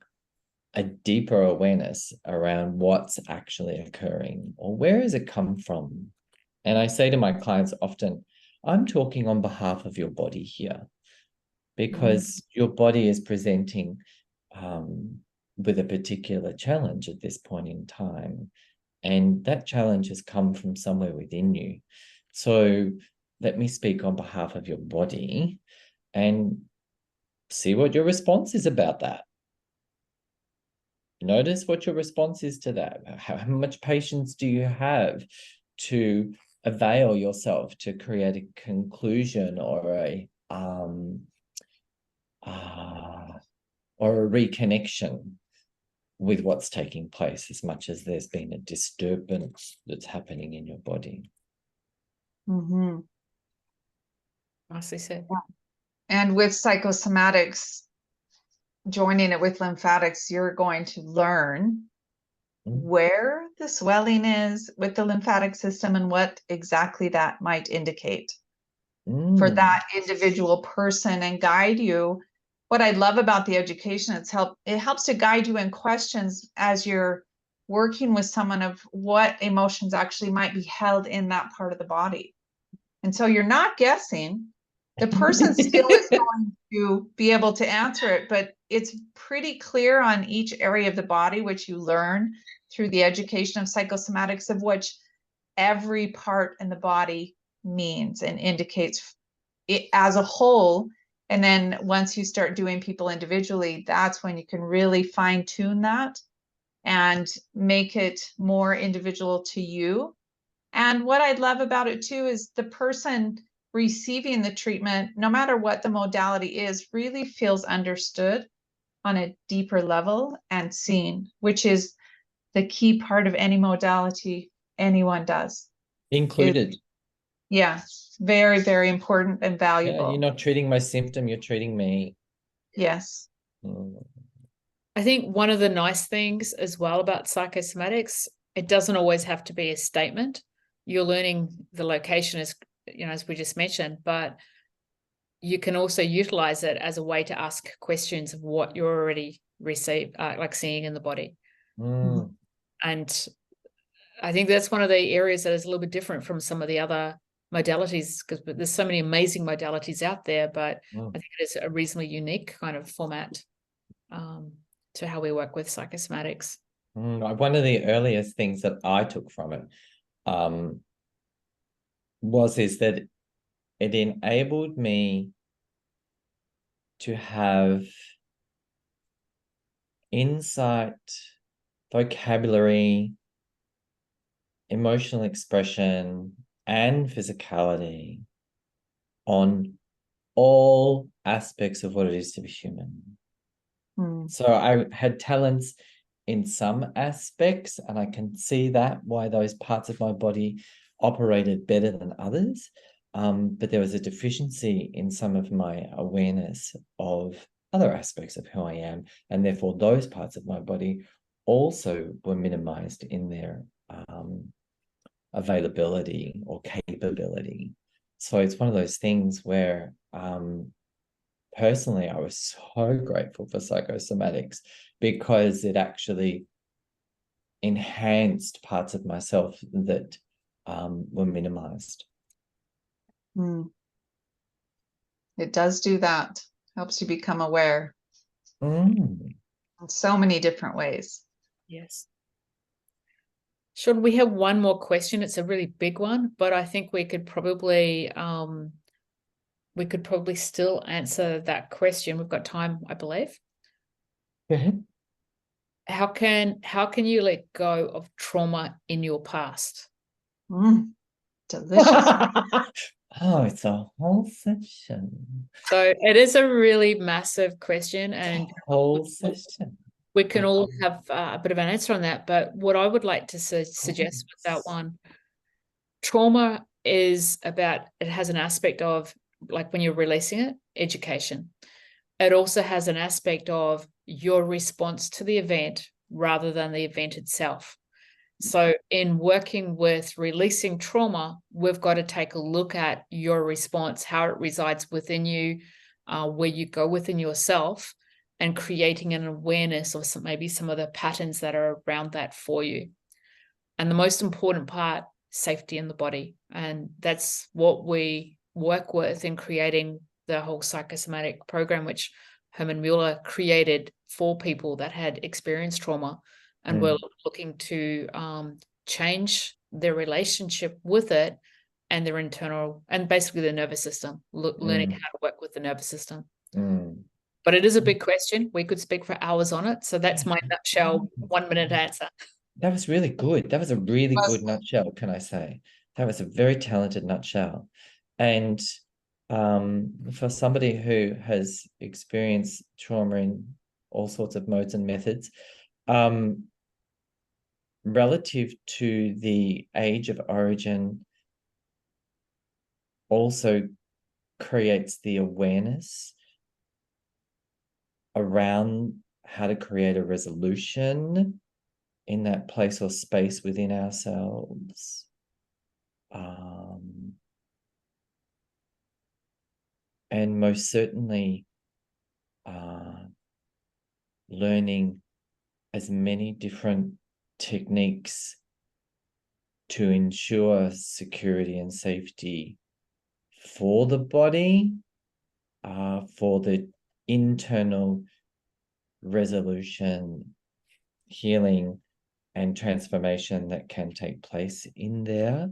a deeper awareness around what's actually occurring or where has it come from. And I say to my clients often, I'm talking on behalf of your body here because your body is presenting with a particular challenge at this point in time. And that challenge has come from somewhere within you. So let me speak on behalf of your body and see what your response is about that. Notice what your response is to that. How much patience do you have to avail yourself to create a conclusion or a reconnection with what's taking place, as much as there's been a disturbance that's happening in your body. Nicely said. And with psychosomatics, joining it with lymphatics, you're going to learn where the swelling is with the lymphatic system and what exactly that might indicate for that individual person and guide you. What I love about the education, it helps to guide you in questions as you're working with someone of what emotions actually might be held in that part of the body. And so you're not guessing. The person still is going to be able to answer it, but it's pretty clear on each area of the body, which you learn through the education of psychosomatics, of which every part in the body means and indicates it as a whole. And then once you start doing people individually, that's when you can really fine tune that and make it more individual to you. And what I love about it too is the person receiving the treatment, no matter what the modality is, really feels understood on a deeper level and seen, which is the key part of any modality anyone does. Included. Yeah, very, very important and valuable. Yeah, you're not treating my symptom, you're treating me. Yes. I think one of the nice things as well about psychosomatics, it doesn't always have to be a statement. You're learning the location, as as we just mentioned, but you can also utilize it as a way to ask questions of what you're already seeing in the body. And I think that's one of the areas that is a little bit different from some of the other modalities, because there's so many amazing modalities out there, but I think it is a reasonably unique kind of format to how we work with psychosomatics. One of the earliest things that I took from it is that it enabled me to have insight, vocabulary, emotional expression, and physicality on all aspects of what it is to be human. So I had talents in some aspects, and I can see that why those parts of my body operated better than others. But there was a deficiency in some of my awareness of other aspects of who I am, and therefore those parts of my body also were minimized in their availability or capability. So it's one of those things where personally, I was so grateful for psychosomatics because it actually enhanced parts of myself that were minimized. It does do that. Helps you become aware in so many different ways. Yes. Should we have one more question? It's a really big one, but I think we could probably still answer that question. We've got time, I believe. Go ahead. How can you let go of trauma in your past? Delicious. Oh, it's a whole session. So it is a really massive question, and whole session. we can all have a bit of an answer on that. But what I would like to suggest with that one, trauma is about, it has an aspect of, like when you're releasing it, education. It also has an aspect of your response to the event rather than the event itself. So in working with releasing trauma, we've got to take a look at your response, how it resides within you, where you go within yourself, and creating an awareness of maybe some of the patterns that are around that for you. And the most important part, safety in the body. And that's what we work with in creating the whole psychosomatic program, which Herman Mueller created for people that had experienced trauma. And we're looking to change their relationship with it and their internal, and basically the nervous system, learning how to work with the nervous system. But it is a big question. We could speak for hours on it. So that's my nutshell, 1 minute answer. That was really good. That was a really good nutshell, can I say? That was a very talented nutshell. And for somebody who has experienced trauma in all sorts of modes and methods, relative to the age of origin also creates the awareness around how to create a resolution in that place or space within ourselves. And most certainly learning as many different techniques to ensure security and safety for the body, for the internal resolution, healing, and transformation that can take place in there,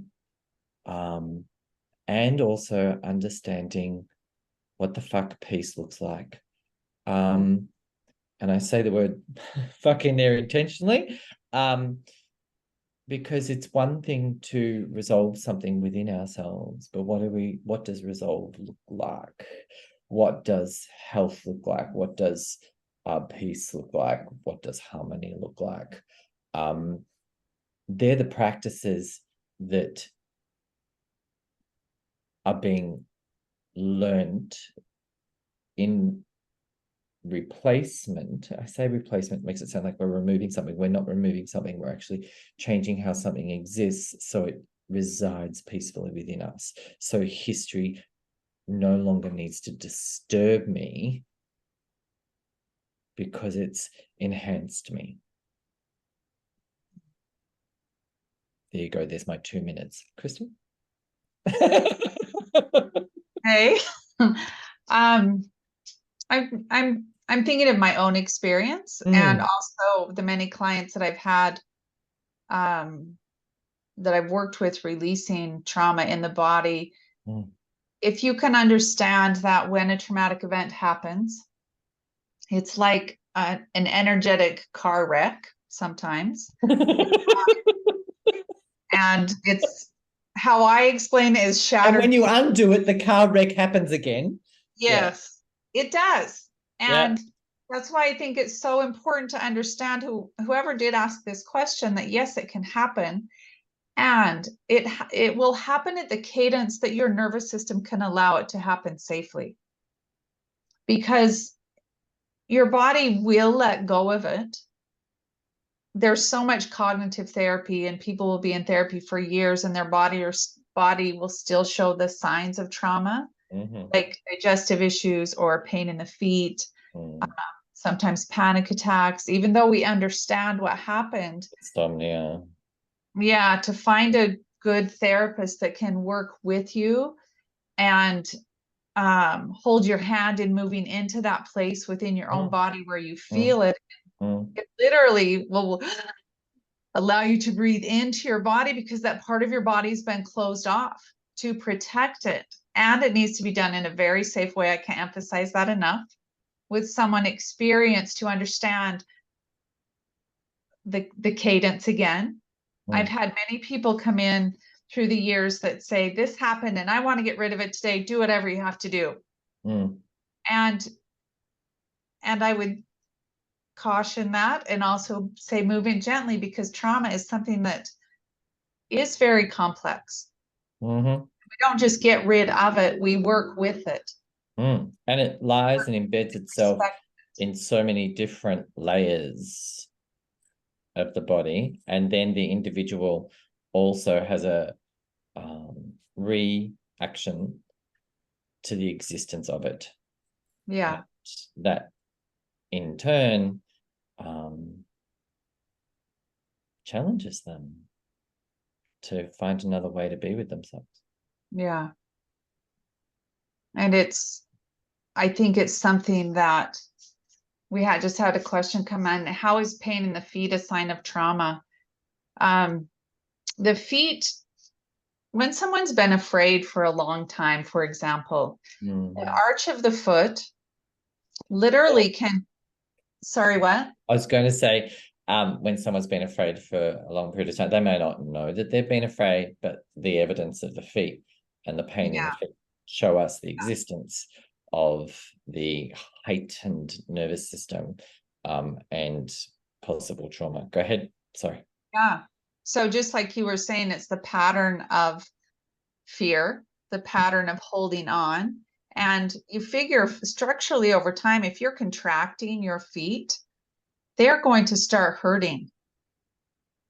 and also understanding what the fuck peace looks like. And I say the word fuck in there intentionally, because it's one thing to resolve something within ourselves, but what does resolve look like? What does health look like? What does peace look like? What does harmony look like? They're the practices that are being learned in replacement. I say replacement makes it sound like we're removing something. We're not removing something. We're actually changing how something exists so it resides peacefully within us. So history no longer needs to disturb me because it's enhanced me. There you go. There's my 2 minutes. Crystal? Hey. I'm thinking of my own experience and also the many clients that I've had that I've worked with releasing trauma in the body. If you can understand that when a traumatic event happens, it's like an energetic car wreck sometimes. And it's how I explain it is shattered. And when you undo it, the car wreck happens again. Yes, it does. And That's why I think it's so important to understand whoever did ask this question, that yes, it can happen. And it will happen at the cadence that your nervous system can allow it to happen safely. Because your body will let go of it. There's so much cognitive therapy, and people will be in therapy for years and their body will still show the signs of trauma, like digestive issues or pain in the feet, sometimes panic attacks, even though we understand what happened. Insomnia. Yeah, to find a good therapist that can work with you and hold your hand in moving into that place within your own body where you feel it. It literally will allow you to breathe into your body, because that part of your body's been closed off to protect it. And it needs to be done in a very safe way. I can't emphasize that enough. With someone experienced to understand the cadence again. I've had many people come in through the years that say, this happened and I want to get rid of it today. Do whatever you have to do. And I would caution that, and also say move in gently, because trauma is something that is very complex. We don't just get rid of it, we work with it. And it lies and embeds itself in so many different layers of the body, and then the individual also has a reaction to the existence of it. Yeah. And that in turn challenges them to find another way to be with themselves. Yeah. And I think it's something that we just had a question come in. How is pain in the feet a sign of trauma? The feet, when someone's been afraid for a long time, for example, the arch of the foot literally can, sorry, what? I was going to say, when someone's been afraid for a long period of time, they may not know that they've been afraid, but the evidence of the feet and the pain in the feet show us the existence of the heightened nervous system and possible trauma. Go ahead. Sorry. Yeah. So just like you were saying, it's the pattern of fear, the pattern of holding on. And you figure structurally over time, if you're contracting your feet, they're going to start hurting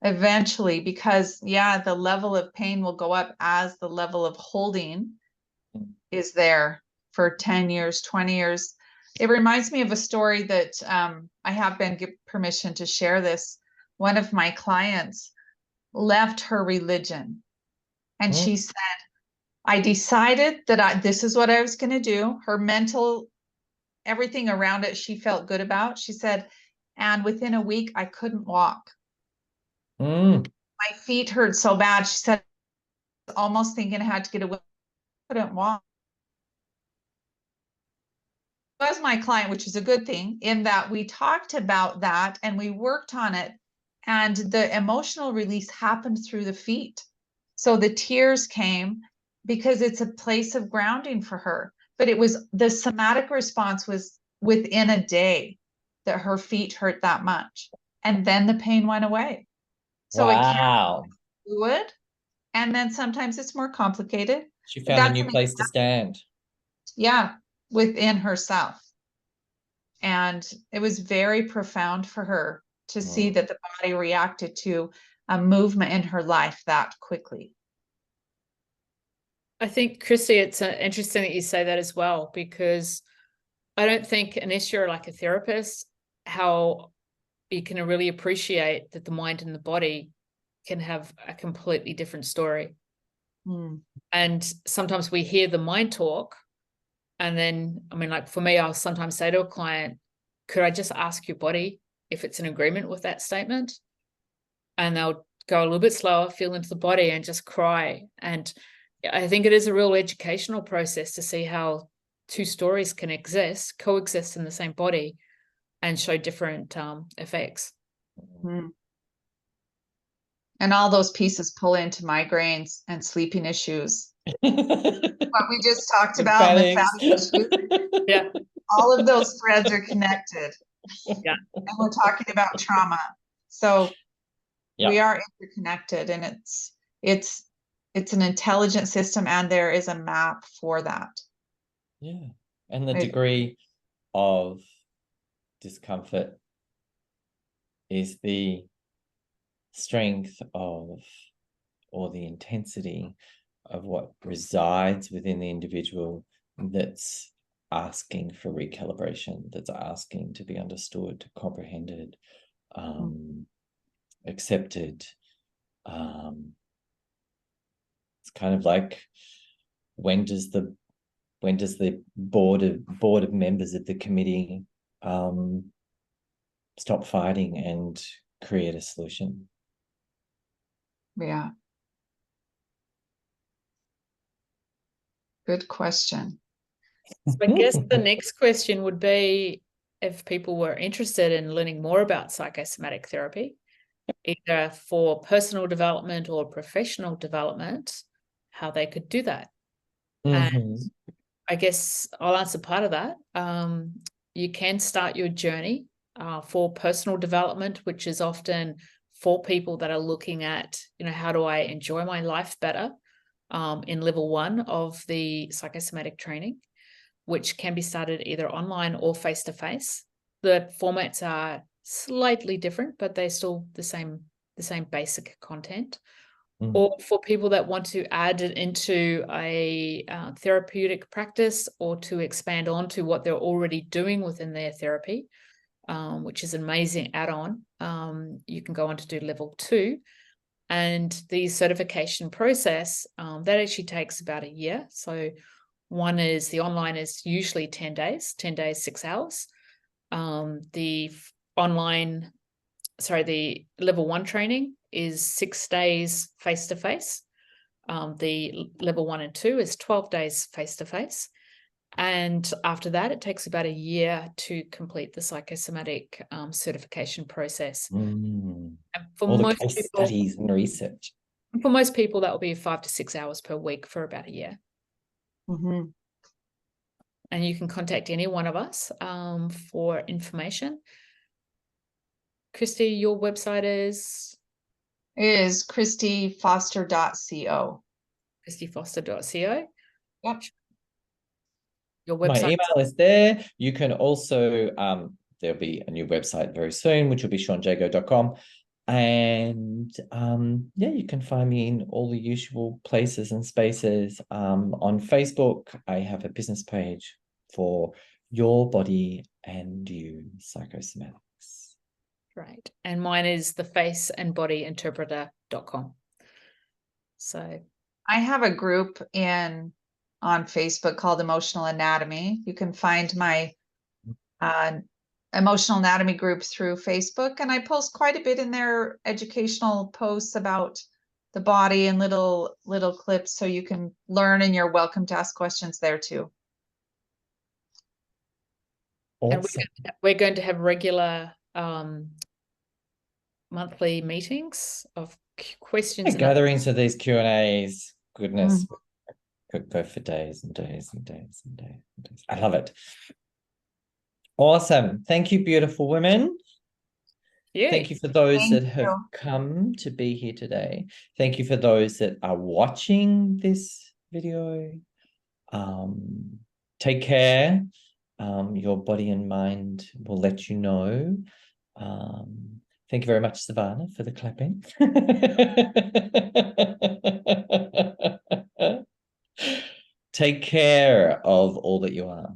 eventually, because the level of pain will go up as the level of holding is there for 10 years, 20 years. It reminds me of a story that I have been given permission to share this. One of my clients left her religion, and she said, I decided that this is what I was going to do. Her mental, everything around it, she felt good about. She said, and within a week, I couldn't walk. My feet hurt so bad. She said, almost thinking I had to get away. I couldn't walk. Was my client, which is a good thing, in that we talked about that and we worked on it, and the emotional release happened through the feet. So the tears came because it's a place of grounding for her. But it was the somatic response was within a day that her feet hurt that much, and then the pain went away. So it can be fluid, and then sometimes it's more complicated. She found a new place to stand. Yeah, within herself. And it was very profound for her to see that the body reacted to a movement in her life that quickly. I think, Christy, it's interesting that you say that as well, because I don't think, unless you're like a therapist, how you can really appreciate that the mind and the body can have a completely different story. And sometimes we hear the mind talk, and then, I mean, like for me, I'll sometimes say to a client, could I just ask your body if it's in agreement with that statement? And they'll go a little bit slower, feel into the body, and just cry. And I think it is a real educational process to see how two stories can coexist in the same body and show different effects. And all those pieces pull into migraines and sleeping issues. What we just talked about, the fatty issues. Yeah. All of those threads are connected. Yeah. And we're talking about trauma. So we Yeah. are interconnected, and it's an intelligent system, and there is a map for that. Yeah. And the degree of discomfort is the strength of, or the intensity of what resides within the individual that's asking for recalibration, that's asking to be understood, comprehended, accepted. It's kind of like, when does the board of members of the committee stop fighting and create a solution? Yeah. Good question. So I guess the next question would be, if people were interested in learning more about psychosomatic therapy, either for personal development or professional development, how they could do that. And I guess I'll answer part of that. You can start your journey for personal development, which is often for people that are looking at, how do I enjoy my life better, in level 1 of the psychosomatic training, which can be started either online or face-to-face. The formats are slightly different, but they're still the same basic content. Or for people that want to add it into a therapeutic practice, or to expand on to what they're already doing within their therapy, which is an amazing add-on. You can go on to do level 2. And the certification process, that actually takes about a year. So one is, the online is usually 10 days, 6 hours. The level 1 training is 6 days face-to-face. The level 1 and 2 is 12 days face-to-face. And after that, it takes about a year to complete the psychosomatic certification process. And for all the most case people, studies and research. For most people, that will be 5 to 6 hours per week for about a year. And you can contact any one of us for information. Christy, your website is? Is christyfoster.co. christyfoster.co. Yep. Your website. My email is there. You can also, there'll be a new website very soon, which will be seanjago.com. And yeah, you can find me in all the usual places and spaces. On Facebook, I have a business page for Your Body and You Psychosomatics. Right. And mine is thefaceandbodyinterpreter.com. So I have a group on Facebook called Emotional Anatomy. You can find my Emotional Anatomy group through Facebook, and I post quite a bit in there, educational posts about the body and little clips, so you can learn, and you're welcome to ask questions there too. Awesome. And we're going to have regular monthly meetings of questions. Gatherings of these Q&As. Goodness. Could go for days and days and days and days and days. I love it. Awesome. Thank you, beautiful women. Yeah. Thank you for those that have come to be here today. Thank you for those that are watching this video. Take care. Your body and mind will let you know. Thank you very much, Savannah, for the clapping. Take care of all that you are.